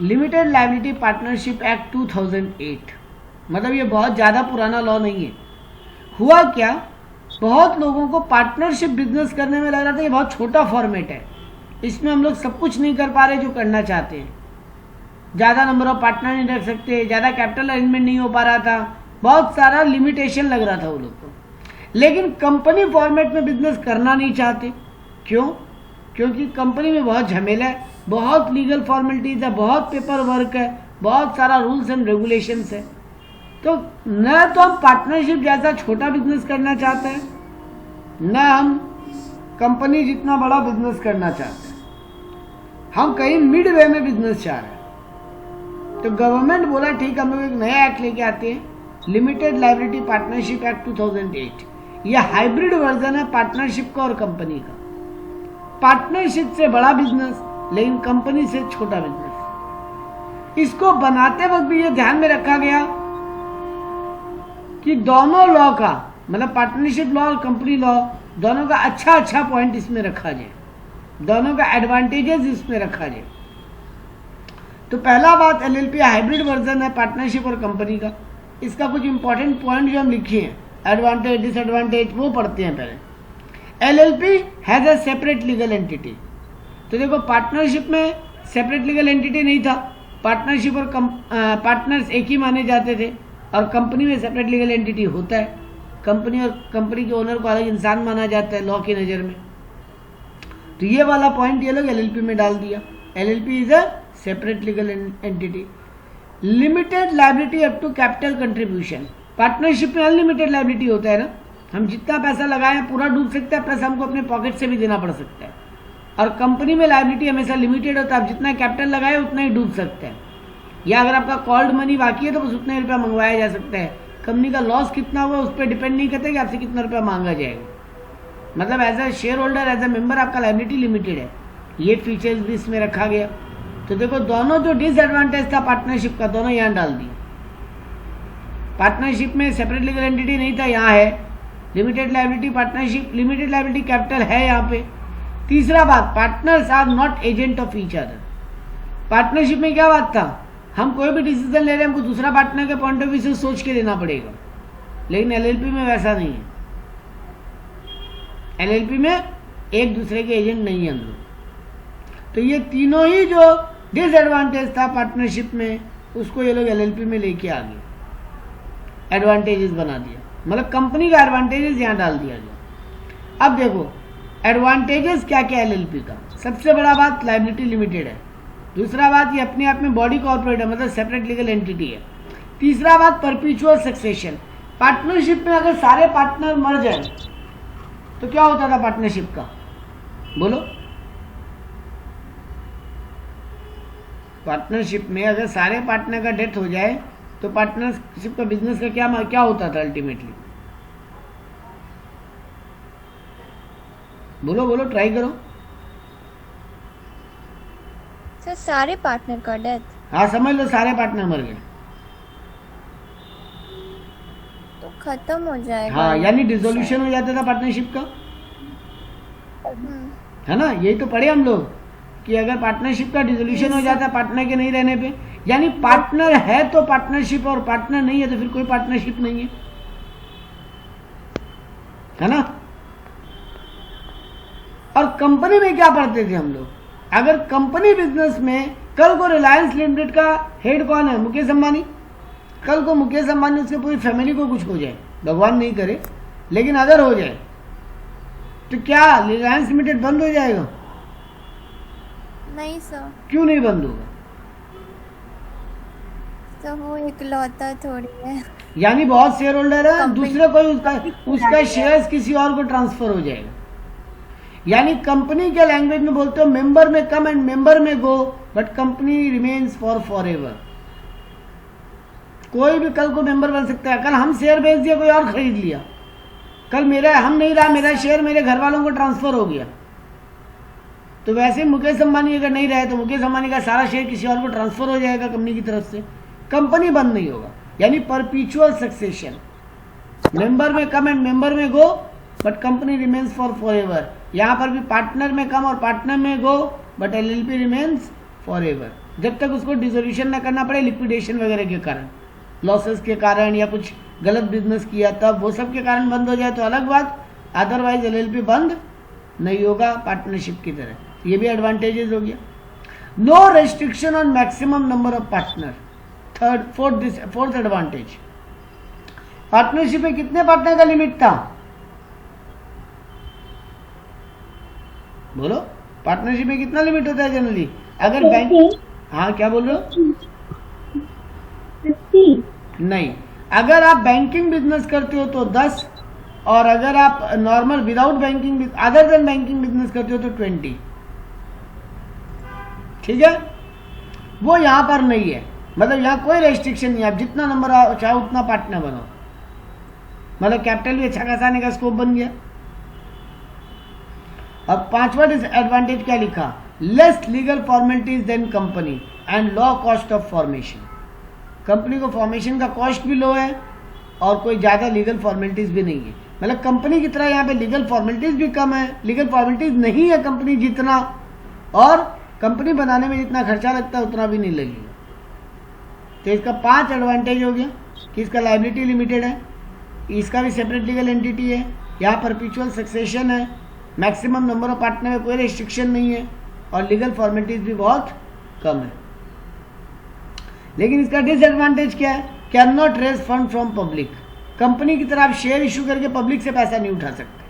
Limited liability partnership act 2008, मतलब ये बहुत ज़्यादा पुराना लॉ नहीं है। हुआ क्या, बहुत लोगों को पार्टनरशिप बिजनेस करने में लग रहा था ये बहुत छोटा फॉर्मेट है, इसमें हम लोग सब कुछ नहीं कर पा रहे जो करना चाहते हैं, ज़्यादा नंबर ऑफ पार्टनर नहीं रख सकते, ज़्यादा कैपिटल अरेंजमेंट नहीं हो पा रहा था, बहुत सारा लिमिटेशन लग रहा था वो लोग को। लेकिन कंपनी फॉर्मेट में बिजनेस करना नहीं चाहते। क्यों? क्योंकि कंपनी में बहुत झमेला है, बहुत लीगल फॉर्मेलिटीज है, बहुत पेपर वर्क है, बहुत सारा रूल्स एंड रेगुलेशंस है। तो न तो हम पार्टनरशिप जैसा छोटा बिजनेस करना चाहते हैं, न हम कंपनी जितना बड़ा बिजनेस करना चाहते हैं, हम कहीं मिड वे में बिजनेस चाह रहे हैं। तो गवर्नमेंट बोला ठीक, हम लोग एक नया एक्ट लेके आते हैं, लिमिटेड लायबिलिटी पार्टनरशिप एक्ट 2008। यह हाइब्रिड वर्जन है पार्टनरशिप का और कंपनी का। पार्टनरशिप से बड़ा बिजनेस, लेकिन कंपनी से छोटा बिजनेस। इसको बनाते वक्त भी ये ध्यान में रखा गया कि दोनों लॉ का, मतलब पार्टनरशिप लॉ और कंपनी लॉ, दोनों का अच्छा पॉइंट इसमें रखा जाए, दोनों का एडवांटेजेस इसमें रखा जाए। तो पहला बात, एलएलपी हाइब्रिड वर्जन है पार्टनरशिप और कंपनी का। इसका कुछ इंपॉर्टेंट पॉइंट जो हम लिखे हैं, एडवांटेज डिसएडवांटेज, वो पढ़ते हैं पहले। LLP has a separate legal entity. तो देखो, पार्टनरशिप में सेपरेट लीगल एंटिटी नहीं था, पार्टनरशिप और पार्टनर्स एक ही माने जाते थे, और कंपनी में सेपरेट लीगल एंटिटी होता है। कंपनी और कंपनी के ओनर को अलग इंसान माना जाता है लॉ की नज़र में। तो ये वाला पॉइंट ये लोग एलएलपी में डाल दिया। LLP is a separate legal entity. Limited liability up to capital contribution. Partnership में अनलिमिटेड लायबिलिटी होता है ना, हम जितना पैसा लगाएं पूरा डूब सकते हैं, प्लस हमको अपने पॉकेट से भी देना पड़ सकता है। और कंपनी में लायबिलिटी हमेशा लिमिटेड होता है, आप जितना कैपिटल लगाए उतना ही डूब सकते हैं, या अगर आपका कॉल्ड मनी बाकी है तो बस उतना ही रुपया मंगवाया जा सकता है। कंपनी का लॉस कितना हुआ उस पर डिपेंड नहीं करता कि आपसे कितना रुपया मांगा जाएगा। मतलब as a shareholder, as a member आपका लायबिलिटी लिमिटेड है। ये फीचर्स भी इसमें रखा गया। तो देखो, दोनों जो डिसएडवांटेज था पार्टनरशिप का, दोनों यहाँ डाल दिए। पार्टनरशिप में सेपरेट लीगल एंटिटी नहीं था, यहाँ है limited liability partnership, limited liability capital है यहाँ पे। तीसरा बात, partners are not agent of each other. Partnership में क्या बात था, हम कोई भी डिसीजन ले रहे हैं, हमको दूसरा पार्टनर के पॉइंट ऑफ व्यू से सोच के लेना पड़ेगा। लेकिन एलएलपी में वैसा नहीं है। एलएलपी में एक दूसरे के एजेंट नहीं है हम लोग। तो ये तीनों ही जो डिसएडवांटेज था पार्टनरशिप में, उसको ये लोग एलएलपी में लेके आ गए, एडवांटेजेस बना दिया। मतलब कंपनी का एडवांटेजेस यहाँ डाल दिया गया। अब देखो एडवांटेजेस क्या क्या एलएलपी का। सबसे बड़ा बात, लायबिलिटी लिमिटेड है। दूसरा बात, ये अपने आप में बॉडी कॉर्पोरेट है, मतलब सेपरेट लीगल एंटिटी है। तीसरा बात, परपीचुअल सक्सेशन। पार्टनरशिप में अगर सारे पार्टनर मर जाए तो क्या होता था पार्टनरशिप का, बोलो? पार्टनरशिप में अगर सारे पार्टनर का डेथ हो जाए तो पार्टनरशिप का बिजनेस का क्या होता था अल्टीमेटली? बोलो, ट्राई करो। सर, सारे पार्टनर का डेथ? हाँ, समझ लो सारे पार्टनर मर गए तो खत्म हो जाएगा। हाँ, यानी डिसोल्यूशन हो जाता था पार्टनरशिप का, है ना? यही तो पढ़े हम लोग कि अगर पार्टनरशिप का डिसोल्यूशन हो जाता है पार्टनर के नहीं रहने पे, यानी पार्टनर है तो पार्टनरशिप, और पार्टनर नहीं है तो फिर कोई पार्टनरशिप नहीं है ना? और कंपनी में क्या पढ़ते थे हम लोग, अगर कंपनी बिजनेस में कल को रिलायंस लिमिटेड का हेड कौन है, मुकेश अंबानी। कल को मुकेश अंबानी उसके पूरी फैमिली को कुछ हो जाए, भगवान नहीं करे, लेकिन अगर हो जाए तो क्या रिलायंस लिमिटेड बंद हो जाएगा? नहीं सर। क्यों नहीं बंद होगा? तो वो इकलौता थोड़ी है, यानी बहुत शेयर होल्डर है, दूसरे कोई उसका शेयर्स किसी और को ट्रांसफर हो जाएगा। यानी कंपनी के लैंग्वेज में बोलते हो, मेंबर में कम and member may go, but company remains for ever. कोई भी कल को मेंबर बन सकता है। कल हम शेयर बेच दिया, कोई और खरीद लिया, कल हम नहीं रहा, मेरा शेयर मेरे घर वालों को ट्रांसफर हो गया, तो वैसे मुकेश अंबानी अगर नहीं रहे तो मुकेश अंबानी का सारा शेयर किसी और को ट्रांसफर हो जाएगा कंपनी की तरफ से, कंपनी बंद नहीं होगा। यानी परपीचुअल सक्सेशन, मेंबर में कम and member may go, but company remains for ever. यहाँ पर भी पार्टनर में कम और partner may go, but LLP remains forever, जब तक उसको डिसोल्यूशन ना करना पड़े लिक्विडेशन वगैरह के कारण, लॉसेस के कारण या कुछ गलत बिजनेस किया तब, वो सब के कारण बंद हो जाए तो अलग बात, अदरवाइज एलएलपी बंद नहीं होगा पार्टनरशिप की तरह। ये भी एडवांटेजेस हो गया। No restriction on maximum number of partner. Fourth advantage, partnership में कितने पार्टनर का लिमिट था? बोलो, पार्टनरशिप में कितना लिमिट होता है जनरली? अगर बैंक, हाँ क्या बोल रहे हो? 50। नहीं, अगर आप बैंकिंग बिजनेस करते हो तो 10, और अगर आप normal without banking other than banking business करते हो तो 20। ठीक है, वो यहां पर नहीं है, मतलब यहां कोई रेस्ट्रिक्शन नहीं है, आप जितना नंबर चाहो उतना पार्टनर बनो, मतलब कैपिटल भी अच्छा खासा आने का स्कोप बन गया। अब पांचवा एडवांटेज क्या लिखा? Less legal formalities than company and low cost of formation. Company को फॉर्मेशन का कॉस्ट भी लो है और कोई ज्यादा लीगल फॉर्मेलिटीज भी नहीं है, मतलब कंपनी की तरह यहाँ पे लीगल फॉर्मेलिटीज भी कम है, लीगल फॉर्मेलिटीज नहीं है कंपनी जितना, और कंपनी बनाने में जितना खर्चा लगता है उतना भी नहीं लगेगा। तो इसका 5 एडवांटेज हो गया कि इसका लायबिलिटी लिमिटेड है, इसका भी सेपरेट लीगल एंटिटी है, यहाँ परपिचुअल सक्सेशन है, मैक्सिमम नंबर ऑफ पार्टनर में कोई रेस्ट्रिक्शन नहीं है, और लीगल फॉर्मेलिटीज भी बहुत कम है। लेकिन इसका डिसएडवांटेज क्या है? Can not raise fund from public. Company की तरह आप शेयर इशू करके पब्लिक से पैसा नहीं उठा सकते।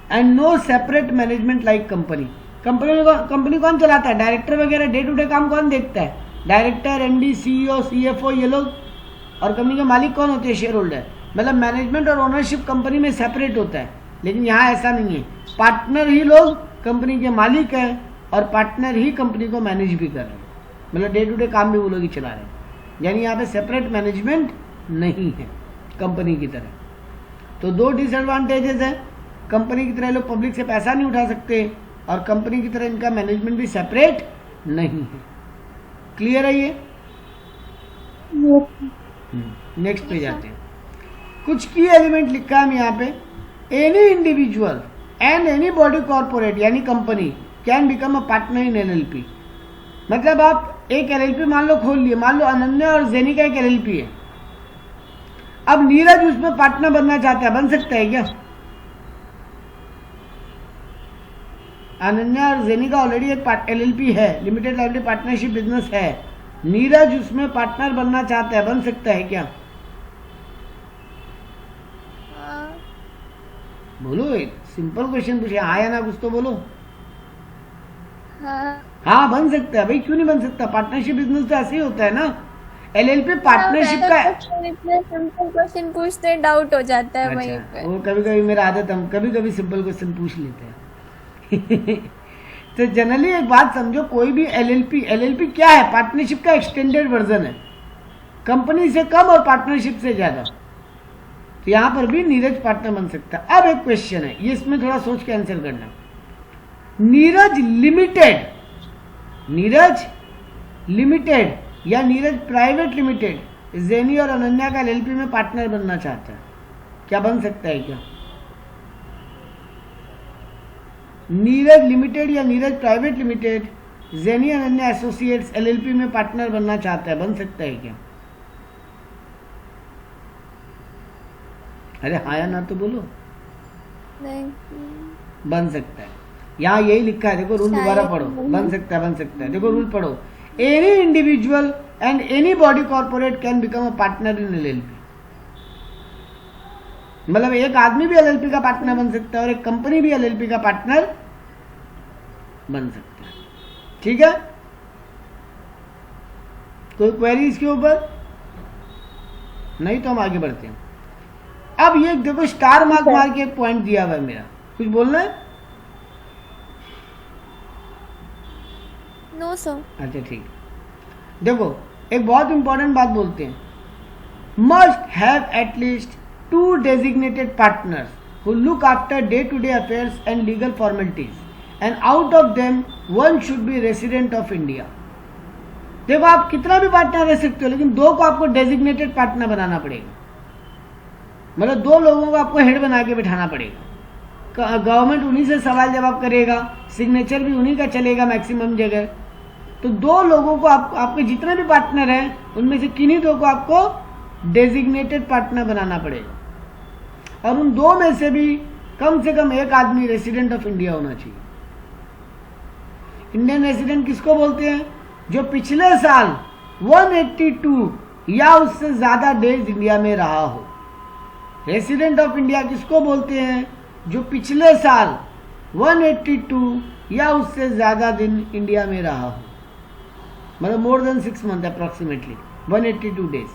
And no separate management like company. Company कौन चलाता है? डायरेक्टर वगैरह डे टू डे काम कौन देखता है? डायरेक्टर, एमडी, सीईओ, सीएफओ, ये लोग। और कंपनी के मालिक कौन होते हैं? Share holder. मतलब मैनेजमेंट और ओनरशिप कंपनी में सेपरेट होता है, लेकिन यहाँ ऐसा नहीं है। पार्टनर ही लोग कंपनी के मालिक हैं और पार्टनर ही कंपनी को मैनेज भी कर रहे हैं, मतलब डे टू डे काम भी वो लोग ही चला रहे हैं। यानी यहाँ पे सेपरेट मैनेजमेंट नहीं है कंपनी की तरह। तो 2 डिसएडवांटेजेस हैं, कंपनी की तरह लोग पब्लिक से पैसा नहीं उठा सकते, और कंपनी की तरह इनका मैनेजमेंट भी सेपरेट नहीं है। क्लियर है ये? नेक्स्ट पे जाते हैं। कुछ की एलिमेंट लिखा है हम यहाँ पे। Any individual and any body corporate यानी company can become a partner in LLP. मतलब आप एक एलएलपी मान लो खोल लिए, मान लो अनन्या और जेनी का एक एलएलपी है, अब नीरज उसमें पार्टनर बनना चाहता है, बन सकता है क्या? अनन्या और जेनी का ऑलरेडी एक एलएलपी है, लिमिटेड लाइबिलिटी पार्टनरशिप बिजनेस है, नीरज उसमें पार्टनर बनना चाहता है, बन सकता है क्या? हाँ, बोलो, एक सिंपल क्वेश्चन पूछे, हाँ या ना कुछ तो बोलो। हाँ, हाँ बन सकता है भाई, क्यों नहीं बन सकता? पार्टनरशिप बिजनेस तो ऐसे ही होता है ना। एलएलपी पार्टनरशिप का सिंपल क्वेश्चन पूछते डाउट हो जाता है वहीं अच्छा, पे। वो कभी कभी मेरा आदत, हम कभी कभी सिंपल क्वेश्चन पूछ लेते हैं। तो जनरली एक बात समझो, कोई भी एलएलपी क्या है? पार्टनरशिप का एक्सटेंडेड वर्जन है, कंपनी से कम और पार्टनरशिप से ज्यादा। तो यहां पर भी नीरज पार्टनर बन सकता है। अब एक क्वेश्चन है, ये इसमें थोड़ा सोच के आंसर करना। नीरज लिमिटेड या नीरज प्राइवेट लिमिटेड जेनी और अनन्या का एलएलपी में पार्टनर बनना चाहता है, क्या बन सकता है क्या? नीरज लिमिटेड या Neeraj private limited jenny Ananya associates LLP में पार्टनर बनना चाहता है, बन सकता है क्या? अरे हाँ या ना तो बोलो। नहीं, बन सकता है, यहाँ यही लिखा है, देखो रूल दोबारा पढ़ो। बन सकता है, बन सकता है, देखो रूल पढ़ो। Any individual and any body corporate can become a partner in LLP. मतलब एक आदमी भी एलएलपी का पार्टनर बन सकता है और एक कंपनी भी एलएलपी का पार्टनर बन सकता है। ठीक है, कोई क्वेरी इसके ऊपर? नहीं तो हम आगे बढ़ते हैं। अब ये देखो, स्टार मार्क मार के एक पॉइंट दिया हुआ है मेरा, कुछ बोलना है? No sir. अच्छा ठीक, देखो एक बहुत इंपॉर्टेंट बात बोलते हैं, must have at least 2 designated partners who look after day-to-day affairs and legal formalities, and out of them one should be resident of India. देखो आप कितना भी पार्टनर रह सकते हो, लेकिन 2 को आपको डेजिग्नेटेड पार्टनर बनाना पड़ेगा, मतलब 2 लोगों को आपको हेड बना के बिठाना पड़ेगा। गवर्नमेंट उन्हीं से सवाल जवाब करेगा, सिग्नेचर भी उन्हीं का चलेगा मैक्सिमम जगह। तो दो लोगों को आपके जितने भी पार्टनर हैं उनमें से किन्हीं दो को आपको डेजिग्नेटेड पार्टनर बनाना पड़ेगा, और उन दो में से भी कम से कम एक आदमी रेसिडेंट ऑफ इंडिया होना चाहिए। इंडियन रेसिडेंट किसको बोलते हैं? जो पिछले साल 182 या उससे ज्यादा डेज इंडिया में रहा हो। रेसिडेंट ऑफ इंडिया किसको बोलते हैं? जो पिछले साल 182 या उससे ज्यादा दिन इंडिया में रहा हो, मतलब more than 6 month approximately 182 days.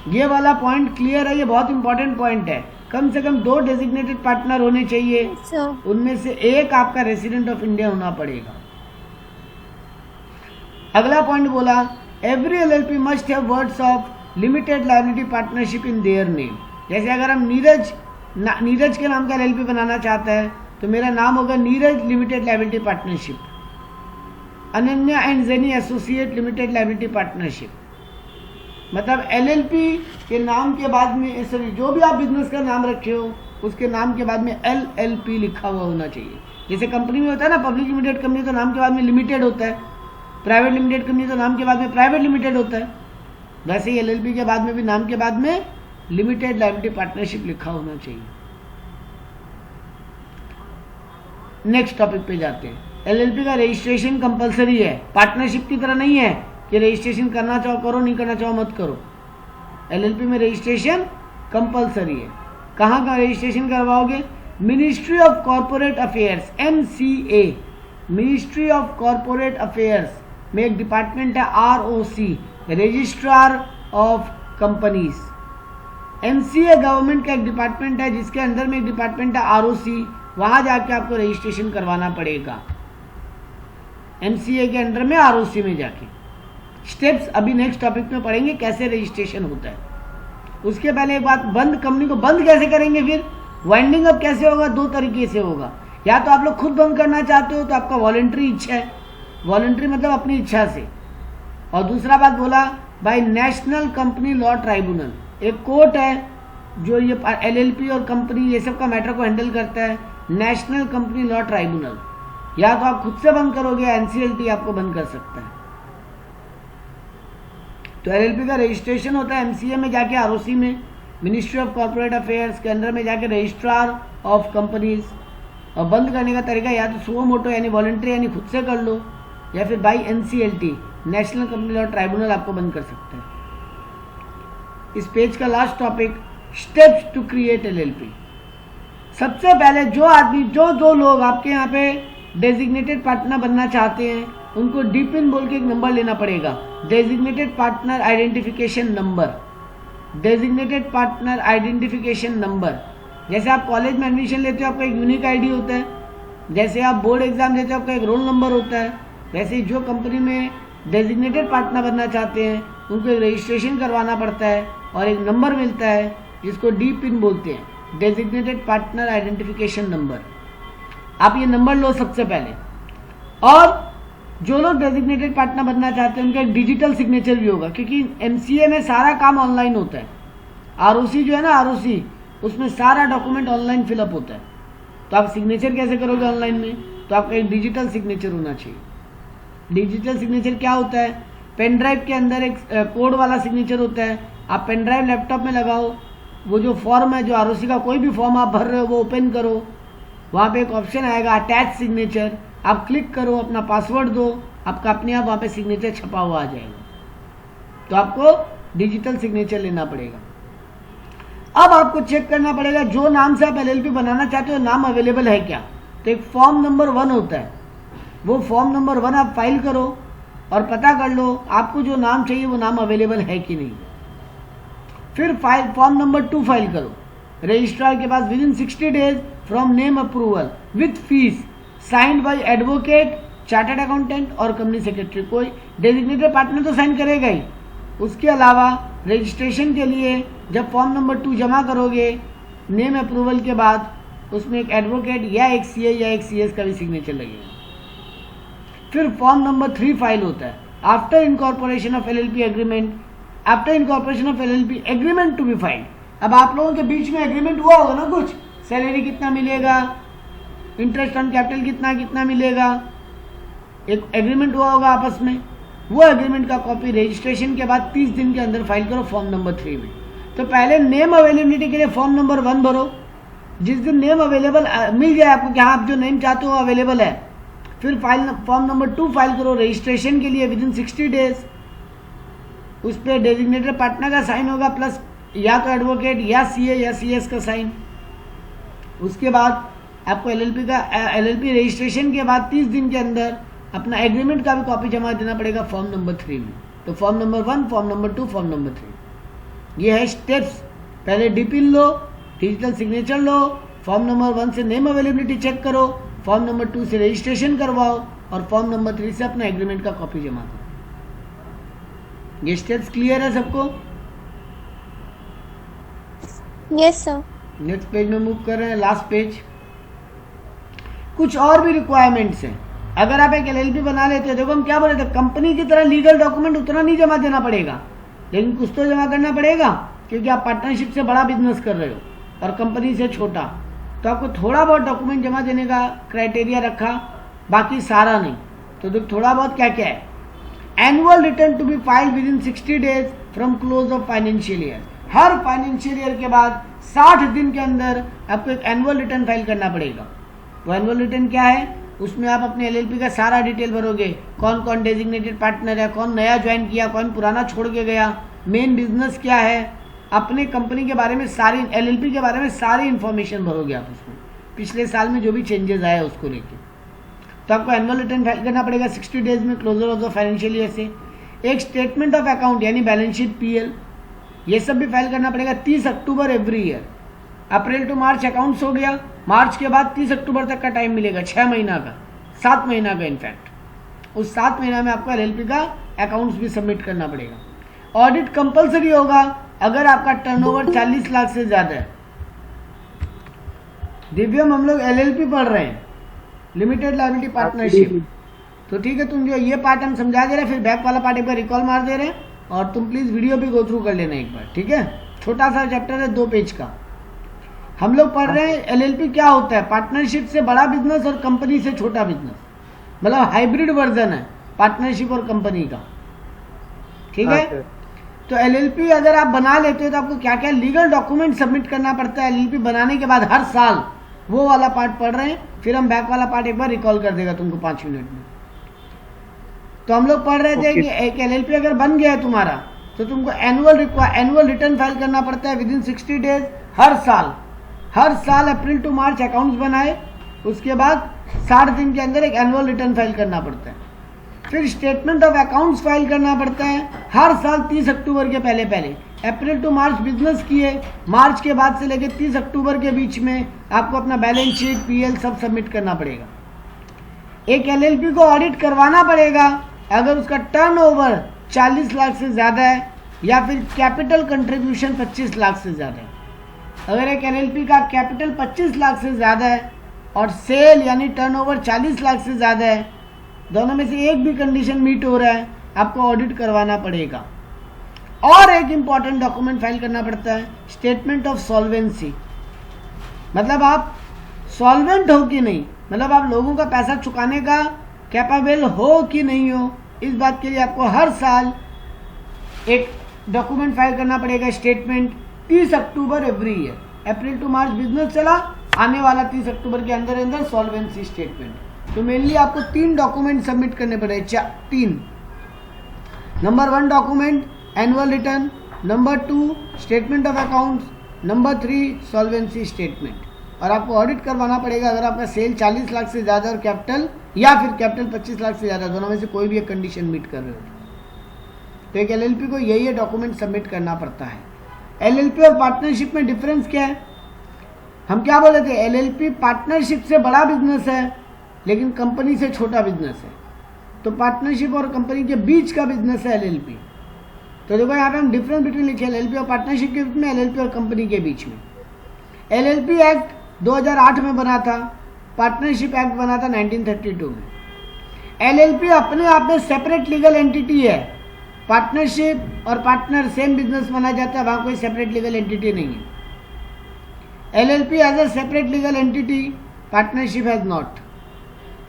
ये वाला पॉइंट क्लियर है, ये बहुत इंपॉर्टेंट पॉइंट है। कम से कम 2 डेजिग्नेटेड पार्टनर होने चाहिए, उनमें से एक आपका रेसिडेंट ऑफ इंडिया होना पड़ेगा। अगला पॉइंट बोला, every LLP must have words of limited liability partnership in their name. जैसे अगर हम नीरज के नाम का एलएलपी बनाना चाहता है तो मेरा नाम होगा Neeraj limited liability partnership, Ananya and jenny associate limited liability partnership. मतलब एलएलपी के नाम के बाद में, सॉरी, जो भी आप बिजनेस का नाम रखे हो उसके नाम के बाद में एलएलपी लिखा हुआ होना चाहिए। जैसे कंपनी में होता है ना, पब्लिक लिमिटेड कंपनी तो नाम के बाद में लिमिटेड होता है, प्राइवेट लिमिटेड कंपनी तो नाम के बाद में प्राइवेट लिमिटेड होता है, वैसे ही एलएलपी के बाद में भी नाम के बाद में लिमिटेड लायबिलिटी पार्टनरशिप लिखा होना चाहिए। नेक्स्ट टॉपिक पे जाते हैं। एलएलपी का रजिस्ट्रेशन कंपलसरी है, पार्टनरशिप की तरह नहीं है कि रजिस्ट्रेशन करना चाहो करो, नहीं करना चाहो मत करो। एलएलपी में रजिस्ट्रेशन कंपलसरी है। कहाँ का रजिस्ट्रेशन करवाओगे? Ministry of corporate affairs, MCA, ministry of corporate affairs में एक डिपार्टमेंट है ROC, registrar of companies. MCA government का एक डिपार्टमेंट है जिसके अंदर में एक डिपार्टमेंट है ROC, वहां जाके आपको रजिस्ट्रेशन करवाना पड़ेगा। MCA के अंडर में ROC में जाके स्टेप्स अभी नेक्स्ट टॉपिक में पढ़ेंगे कैसे रजिस्ट्रेशन होता है। उसके पहले एक बात, बंद कंपनी को बंद कैसे करेंगे? फिर वाइंडिंग अप कैसे होगा? 2 तरीके से होगा। या तो आप लोग खुद बंद करना चाहते हो तो आपका वॉलंटरी इच्छा है, वॉलंटरी मतलब अपनी इच्छा से, और दूसरा बात बोला by national company law tribunal, एक कोर्ट है जो ये एलएलपी और कंपनी ये सब का मैटर को हैंडल करता है, नेशनल कंपनी लॉ ट्राइब्यूनल। या तो आप खुद से बंद करोगे या NCLT आपको बंद कर सकता है। तो एलएलपी का रजिस्ट्रेशन होता है MCA में जाके, ROC में, मिनिस्ट्री ऑफ कॉर्पोरेट अफेयर्स के अंदर में जाके रजिस्ट्रार ऑफ कंपनीज। और बंद करने का तरीका या तो सुओ मोटो यानी वॉलंटरी यानी खुद से कर लो, या फिर by NCLT, national company law tribunal आपको बंद कर सकता है। इस पेज का last topic, steps to create LLP. सबसे पहले जो आदमी, जो 2 लोग आपके यहाँ पे डेजिग्नेटेड पार्टनर बनना चाहते हैं उनको डीपिन बोल के एक नंबर लेना पड़ेगा, designated partner identification number, designated partner identification number. जैसे आप कॉलेज में एडमिशन लेते हो आपका एक यूनिक आईडी होता है, जैसे आप बोर्ड एग्जाम देते हो आपका एक रोल नंबर होता है, वैसे ही जो कंपनी में डेजिग्नेटेड पार्टनर बनना चाहते हैं उनको एक रजिस्ट्रेशन करवाना पड़ता है और एक नंबर मिलता है जिसको डीपिन बोलते हैं, डेजिग्नेटेड पार्टनर आइडेंटिफिकेशन नंबर। आप ये नंबर लो सबसे पहले। और जो लोग डेजिग्नेटेड पार्टनर बनना चाहते हैं उनका एक डिजिटल सिग्नेचर भी होगा, क्योंकि MCA में सारा काम ऑनलाइन होता है। ROC जो है ना, ROC, उसमें सारा डॉक्यूमेंट ऑनलाइन फिलअप होता है। तो आप सिग्नेचर कैसे करोगे ऑनलाइन में? तो आपका एक डिजिटल सिग्नेचर होना चाहिए। डिजिटल सिग्नेचर क्या होता है? पेन ड्राइव के अंदर एक कोड वाला सिग्नेचर होता है, आप पेन ड्राइव लैपटॉप में लगाओ, वो जो फॉर्म है, जो ROC का कोई भी फॉर्म आप भर रहे हो वो ओपन करो, वहाँ पे एक ऑप्शन आएगा अटैच सिग्नेचर, आप क्लिक करो, अपना पासवर्ड दो, आपका अपने आप वहाँ पे सिग्नेचर छपा हुआ आ जाएगा। तो आपको डिजिटल सिग्नेचर लेना पड़ेगा। अब आपको चेक करना पड़ेगा जो नाम से आप LLP बनाना चाहते हो नाम अवेलेबल है क्या। तो एक फॉर्म नंबर 1 होता है, वो फॉर्म नंबर 1 आप फाइल करो और पता कर लो आपको जो नाम चाहिए वो नाम अवेलेबल है कि नहीं। फिर फॉर्म नंबर 2 फाइल करो रजिस्ट्रार के पास within 60 days from name approval with fees signed by advocate, chartered accountant और कंपनी सेक्रेटरी। कोई डेजिग्नेटेड पार्टनर तो साइन करेगा ही। उसके अलावा रजिस्ट्रेशन के लिए जब फॉर्म नंबर 2 जमा करोगे नेम अप्रूवल के बाद उसमें एक एडवोकेट या एक CA या एक CS का भी सिग्नेचर लगेगा। फिर फॉर्म नंबर 3 फाइल होता है after incorporation of LLP agreement, after incorporation of LLP agreement to be filed. अब आप लोगों के बीच में एग्रीमेंट हुआ होगा ना कुछ, सैलरी कितना मिलेगा, इंटरेस्ट ऑन कैपिटल कितना कितना मिलेगा, एक एग्रीमेंट हुआ होगा आपस में, वो एग्रीमेंट का कॉपी रजिस्ट्रेशन के बाद 30 दिन के अंदर फाइल करो फॉर्म नंबर 3 में। तो पहले नेम अवेलेबिलिटी के लिए फॉर्म नंबर 1 भरो, जिस दिन नेम अवेलेबल मिल जाए आपको कि हाँ आप जो नेम चाहते हो अवेलेबल है, फिर फॉर्म नंबर 2 फाइल करो रजिस्ट्रेशन के लिए विदिन 60 डेज। उस पर डेजिग्नेटेड पार्टनर का साइन होगा प्लस या तो एडवोकेट या सीए या सीएस का साइन। उसके बाद आपको एलएलपी रजिस्ट्रेशन के बाद 30 दिन के अंदर अपना एग्रीमेंट का भी कॉपी जमा देना पड़ेगा फॉर्म नंबर 3 में। तो form number 1, form number 2, form number 3, ये है स्टेप्स। पहले डीपिन लो, डिजिटल सिग्नेचर लो, फॉर्म नंबर 1 से नेम अवेलेबिलिटी चेक करो, फॉर्म नंबर 2 से रजिस्ट्रेशन करवाओ और फॉर्म नंबर 3 से अपना एग्रीमेंट का कॉपी जमा करो। ये स्टेप्स क्लियर है सबको? Yes sir. नेक्स्ट पेज में मूव कर रहे हैं, लास्ट पेज। कुछ और भी रिक्वायरमेंट्स हैं। अगर आप एक एलएलपी बना लेते हो, देखो हम क्या बोले थे, कंपनी की तरह लीगल डॉक्यूमेंट उतना नहीं जमा देना पड़ेगा, लेकिन कुछ तो जमा करना पड़ेगा, क्योंकि आप पार्टनरशिप से बड़ा बिजनेस कर रहे हो और कंपनी से छोटा, तो आपको थोड़ा बहुत डॉक्यूमेंट जमा देने का क्राइटेरिया रखा, बाकी सारा नहीं। तो देख थोड़ा बहुत क्या क्या है। Annual return to be filed within 60 days from close of financial year. हर फाइनेंशियल ईयर के बाद 60 दिन के अंदर आपको एक एनुअल रिटर्न फाइल करना पड़ेगा। वो एनुअल रिटर्न क्या है, उसमें आप अपने एलएलपी का सारा डिटेल भरोगे, कौन कौन डेजिग्नेटेड पार्टनर है, कौन नया ज्वाइन किया, कौन पुराना छोड़ के गया, मेन बिजनेस क्या है, अपने कंपनी के बारे में सारी, एलएलपी के बारे में सारी इन्फॉर्मेशन भरोगे आप उसमें, पिछले साल में जो भी चेंजेस आए उसको लेके। तो आपको एनुअल रिटर्न फाइल करना पड़ेगा 60 डेज में closure of the financial year से। एक स्टेटमेंट ऑफ अकाउंट यानी बैलेंस शीट पीएल, ये सब भी फाइल करना पड़ेगा 30 October every year. April to March accounts हो गया, मार्च के बाद 30 अक्टूबर तक का टाइम मिलेगा, 6 महीना का, 7 महीना का इनफैक्ट। उस 7 महीना में आपको एलएलपी का अकाउंट्स भी सबमिट करना पड़ेगा। ऑडिट कंपलसरी होगा अगर आपका टर्नओवर 40 लाख से ज्यादा है। दिव्यम हम लोग एलएलपी पढ़ रहे हैं, लिमिटेड लायबिलिटी पार्टनरशिप, तो ठीक है, तुम जो ये पार्ट हम समझा दे रहे हैं, फिर बैक वाला पार्ट एक बार रिकॉल मार दे रहे हैं, और तुम प्लीज वीडियो भी गो थ्रू कर लेना एक बार, ठीक है। छोटा सा चैप्टर है 2 पेज का। हम लोग पढ़ रहे हैं एलएलपी क्या होता है, पार्टनरशिप से बड़ा बिजनेस और कंपनी से छोटा बिजनेस, मतलब हाइब्रिड वर्जन है पार्टनरशिप और कंपनी का, ठीक है। तो एलएलपी अगर आप बना लेते हो तो आपको क्या क्या लीगल डॉक्यूमेंट सबमिट करना पड़ता है एलएलपी बनाने के बाद हर साल, वो वाला पार्ट पढ़ रहे हैं, फिर हम बैक वाला पार्ट एक बार रिकॉल कर देगा तुमको 5 मिनट में। तो हम लोग पढ़ रहे थे कि एक एलएलपी अगर बन गया है तुम्हारा, तो तुमको एनुअल रिटर्न फाइल करना पड़ता है विदिन 60 डेज। हर साल अप्रैल टू मार्च अकाउंट्स बनाए, उसके बाद 60 दिन के अंदर एक एनुअल रिटर्न फाइल करना पड़ता है। फिर स्टेटमेंट ऑफ अकाउंट्स फाइल करना पड़ता है हर साल 30 अक्टूबर के पहले। अप्रैल टू मार्च बिजनेस किए, मार्च के बाद से लेकर 30 अक्टूबर के बीच में आपको अपना बैलेंस शीट पीएल सब सबमिट करना पड़ेगा। एक एलएलपी को ऑडिट करवाना पड़ेगा अगर उसका टर्नओवर 40 लाख से ज़्यादा है या फिर कैपिटल कंट्रीब्यूशन 25 लाख से ज़्यादा है। अगर एक एलएलपी का कैपिटल 25 लाख से ज़्यादा है और सेल यानी टर्नओवर 40 लाख से ज़्यादा है, दोनों में से एक भी कंडीशन मीट हो रहा है, आपको ऑडिट करवाना पड़ेगा। और एक इंपॉर्टेंट डॉक्यूमेंट फाइल करना पड़ता है, स्टेटमेंट ऑफ सॉल्वेंसी, मतलब आप सॉल्वेंट हो कि नहीं, मतलब आप लोगों का पैसा चुकाने का कैपेबल हो कि नहीं हो, इस बात के लिए आपको हर साल एक डॉक्यूमेंट फाइल करना पड़ेगा, statement 30 October every year. April to March business चला, आने वाला 30 अक्टूबर के अंदर सॉल्वेंसी स्टेटमेंट। तो मेनली आपको 3 डॉक्यूमेंट सबमिट करने पड़ेंगे, 3। Number 1 document annual return, number 2 statement of accounts, number 3 solvency statement. और आपको ऑडिट करवाना पड़ेगा अगर आपका सेल 40 लाख से ज़्यादा और कैपिटल या फिर कैपिटल 25 लाख से ज़्यादा, दोनों में से कोई भी एक कंडीशन मीट कर रहे हो। तो एक एलएलपी को यही डॉक्यूमेंट सबमिट करना पड़ता है। एलएलपी और पार्टनरशिप में डिफरेंस क्या है, हम क्या बोले थे, एलएलपी पार्टनरशिप से बड़ा बिजनेस है लेकिन कंपनी से छोटा बिजनेस है। तो पार्टनरशिप और कंपनी के बीच का बिजनेस है एलएलपी। तो देखो यहाँ पे हम डिफरेंस बिटवीन लिखे एलएलपी और पार्टनरशिप के बीच में, एलएलपी और कंपनी के बीच में। एलएलपी एक्ट 2008 में बना था, पार्टनरशिप एक्ट बना था 1932 में। एलएलपी अपने आप में सेपरेट लीगल एंटिटी है, पार्टनरशिप और पार्टनर सेम बिजनेस माना जाता है, वहाँ कोई सेपरेट लीगल एंटिटी नहीं है। LLP as a separate legal entity, partnership has not.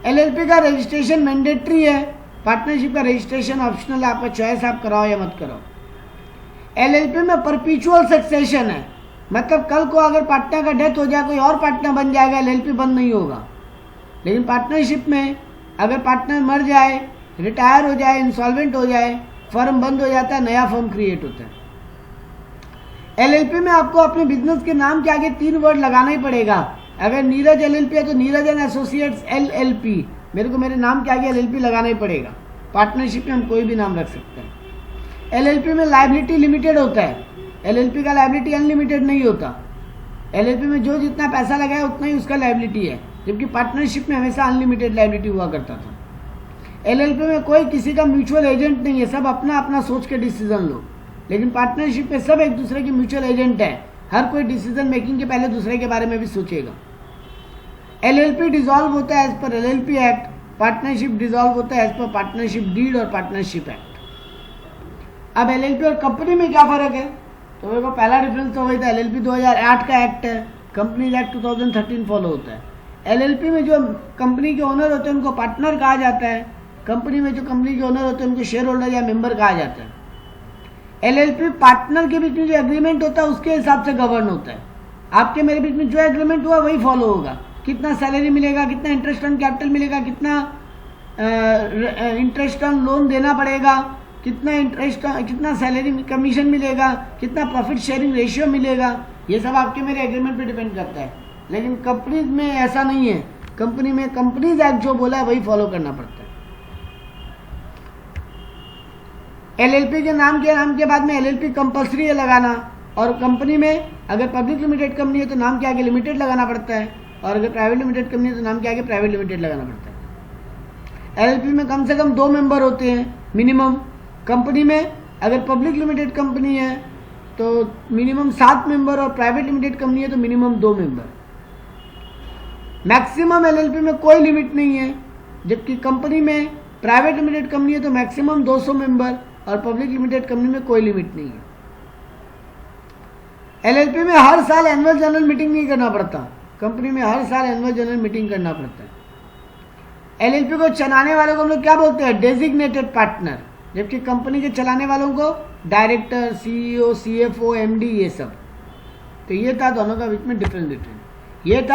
LLP का रजिस्ट्रेशन मैंडेटरी है, पार्टनरशिप का रजिस्ट्रेशन ऑप्शनल है, आपका चॉइस, आप कराओ या मत कराओ। LLP में परपिचुअल सक्सेशन है, मतलब कल को अगर पार्टनर का डेथ हो जाए कोई और पार्टनर बन जाएगा, LLP बंद नहीं होगा। लेकिन पार्टनरशिप में अगर पार्टनर मर जाए, रिटायर हो जाए, इंसॉल्वेंट हो जाए, फर्म बंद हो जाता है, नया फर्म क्रिएट होता है। LLP में आपको अपने बिजनेस के नाम के आगे 3 वर्ड लगाना ही पड़ेगा। अगर नीरज LLP है तो नीरज एंड एसोसिएट्स LLP, मेरे को मेरे नाम के आगे LLP लगाना ही पड़ेगा। पार्टनरशिप में हम कोई भी नाम रख सकते हैं। LLP में लायबिलिटी लिमिटेड होता है, LLP का लायबिलिटी अनलिमिटेड नहीं होता। LLP में जो जितना पैसा लगाया उतना ही उसका लायबिलिटी है, जबकि पार्टनरशिप में हमेशा अनलिमिटेड लायबिलिटी हुआ करता था। LLP में कोई किसी का म्यूचुअल एजेंट नहीं है, सब अपना अपना सोच के डिसीजन लो। लेकिन पार्टनरशिप में सब एक दूसरे के म्यूचुअल एजेंट है, हर कोई डिसीजन मेकिंग के पहले दूसरे के बारे में भी सोचेगा। LLP डिसॉल्व होता है as per LLP act, partnership dissolve होता है एज पर पार्टनरशिप डीड और पार्टनरशिप एक्ट। अब LLP और कंपनी में क्या फर्क है? तो मेरे को पहला डिफरेंस तो वही था, LLP 2008 का एक्ट है, कंपनीज एक्ट 2013 फॉलो होता है। LLP में जो कंपनी के ओनर होते हैं उनको पार्टनर कहा जाता है, कंपनी में जो कंपनी के ओनर होते हैं उनको शेयर होल्डर या मेंबर कहा जाता है। LLP पार्टनर के बीच में जो एग्रीमेंट होता है उसके हिसाब से गवर्न होता है। आपके मेरे बीच में जो एग्रीमेंट हुआ वही फॉलो होगा। कितना सैलरी मिलेगा, कितना इंटरेस्ट ऑन कैपिटल मिलेगा, कितना इंटरेस्ट ऑन लोन देना पड़ेगा, कितना सैलरी कमीशन मिलेगा, कितना प्रॉफिट शेयरिंग रेशियो मिलेगा, ये सब आपके मेरे एग्रीमेंट पे डिपेंड करता है। लेकिन कंपनीज में ऐसा नहीं है, कंपनी में कंपनीज एक्ट जो बोला है वही फॉलो करना पड़ता है। LLP के नाम के बाद में LLP कंपल्सरी है लगाना, और कंपनी में अगर पब्लिक लिमिटेड कंपनी है तो नाम के आगे लिमिटेड लगाना पड़ता है, और अगर प्राइवेट लिमिटेड कंपनी है तो नाम के आगे प्राइवेट लिमिटेड लगाना पड़ता है। LLP में कम से कम 2 मेंबर होते हैं मिनिमम। कंपनी में अगर पब्लिक लिमिटेड कंपनी है तो मिनिमम 7 मेंबर, और प्राइवेट लिमिटेड कंपनी है तो मिनिमम 2 मेंबर। मैक्सिमम LLP में कोई लिमिट नहीं है, जबकि कंपनी में प्राइवेट लिमिटेड कंपनी है तो मैक्सिमम 200 मेंबर, और पब्लिक लिमिटेड कंपनी में कोई लिमिट नहीं है। LLP में हर साल एनुअल जनरल मीटिंग नहीं करना पड़ता, कंपनी में हर साल एनुअल जनरल मीटिंग करना पड़ता है। LLP को चलाने वालों को हम लोग क्या बोलते हैं? डेजिग्नेटेड पार्टनर, जबकि कंपनी के चलाने वालों को डायरेक्टर, CEO, CFO, MD, ये सब। तो ये था दोनों का बीच में डिफरेंस ये था।